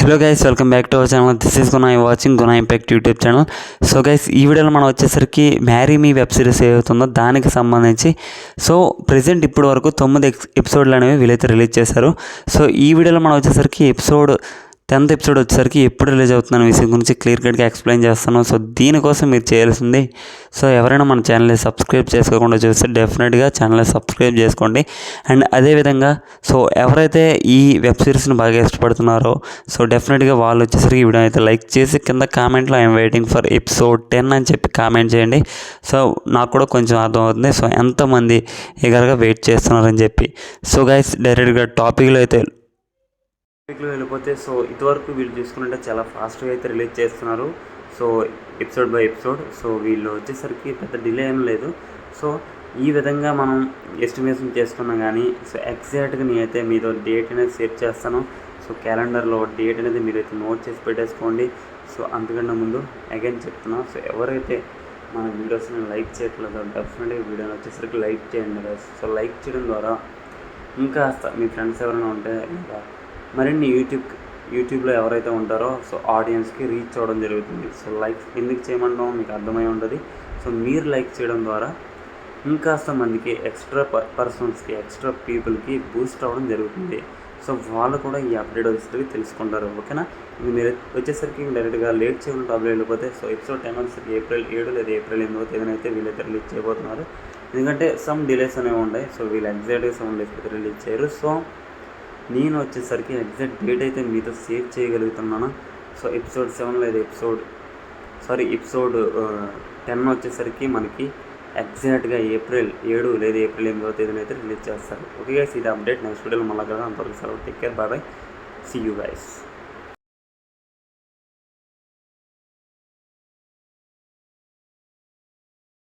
Hello guys, welcome back to our channel. This is Guna watching Guna impact YouTube channel. So guys, ఈ వీడియోలో మనం వచ్చేసరికి marry me web series ఏదవుతుందో దానికి సంబంధించి present ఇప్పటి వరకు 9 ఎపిసోడ్లు అనేవి వీళ్ళైతే రిలీజ్ చేశారు. సో ఈ వీడియోలో మనం వచ్చేసరికి 10th ఎపిసోడ్ వచ్చేసరికి ఎప్పుడు రిలీజ్ అవుతుందనే విషయం గురించి క్లియర్ కట్గా ఎక్స్ప్లెయిన్ చేస్తాను. సో దీనికోసం మీరు చేయాల్సింది, ఎవరైనా మన ఛానల్ని సబ్స్క్రైబ్ చేసుకోకుండా చూస్తే డెఫినెట్గా ఛానల్ని సబ్స్క్రైబ్ చేసుకోండి. అండ్ అదేవిధంగా ఎవరైతే ఈ వెబ్ సిరీస్ని బాగా ఇష్టపడుతున్నారో డెఫినెట్గా వాళ్ళు వచ్చేసరికి ఈ వీడియో అయితే లైక్ చేసి కింద కామెంట్లో ఐఎమ్ వెయిటింగ్ ఫర్ ఎపిసోడ్ 10 అని చెప్పి కామెంట్ చేయండి. నాకు కూడా కొంచెం అర్థమవుతుంది ఎంతమంది ఎగరగా వెయిట్ చేస్తున్నారని చెప్పి. గైస్, డైరెక్ట్గా టాపిక్లో వెళ్ళిపోతే ఇదివరకు వీళ్ళు చూసుకుంటే చాలా ఫాస్ట్గా అయితే రిలీజ్ చేస్తున్నారు. Episode by episode. వీళ్ళు వచ్చేసరికి పెద్ద డిలే ఏం లేదు. ఈ విధంగా మనం ఎస్టిమేషన్ చేసుకున్నాం కానీ ఎగ్జాక్ట్గా నేనైతే మీతో డేట్ అనేది షేర్ చేస్తాను. క్యాలెండర్లో డేట్ అనేది మీరైతే నోట్ చేసి పెట్టేసుకోండి. అంతకన్నా ముందు అగైన్ చెప్తున్నా, ఎవరైతే మన వీడియోస్ని లైక్ చేయట్లేదో డెఫినెట్గా వీడియోని వచ్చేసరికి లైక్ చేయండి. లైక్ చేయడం ద్వారా ఇంకా మీ ఫ్రెండ్స్ ఎవరైనా ఉంటే ఇంకా మరిన్ని యూట్యూబ్లో ఎవరైతే ఉంటారో ఆడియన్స్కి రీచ్ అవ్వడం జరుగుతుంది. లైక్ ఎందుకు చేయమంటామో మీకు అర్థమై ఉంటుంది. మీరు లైక్ చేయడం ద్వారా ఇంకాస్త మందికి ఎక్స్ట్రా పర్సన్స్కి ఎక్స్ట్రా పీపుల్కి బూస్ట్ అవ్వడం జరుగుతుంది. వాళ్ళు కూడా ఈ అప్డేట్ వచ్చేసరికి తెలుసుకుంటారు. ఓకేనా? మీరు వచ్చేసరికి డైరెక్ట్గా లేట్ చేయకుండా టాబ్లో వెళ్ళిపోతే ఎపిసోడ్ 10 వచ్చేసరికి April 7 లేదా April 8వ తేదీన అయితే వీళ్ళైతే రిలీజ్ చేయబోతున్నారు. ఎందుకంటే సమ్ డిలేస్ అనేవి ఉన్నాయి. వీళ్ళు ఎగ్జాక్ట్గా సమ్ డేస్ అయితే రిలీజ్ చేయరు. నేను వచ్చేసరికి ఎగ్జాక్ట్ డేట్ అయితే మీతో షేర్ చేయగలుగుతున్నాను. ఎపిసోడ్ 7 లేదా ఎపిసోడ్ 10 వచ్చేసరికి మనకి ఎగ్జాక్ట్గా April 7 లేదా April 8వ తేదీన అయితే రిలీజ్ చేస్తారు. ఓకే గైస్, ఇది అప్డేట్. నెక్స్ట్ వీడియోలో మళ్ళీ కదా. అంతవరకు సెలవు. Take care, bye bye, see you guys.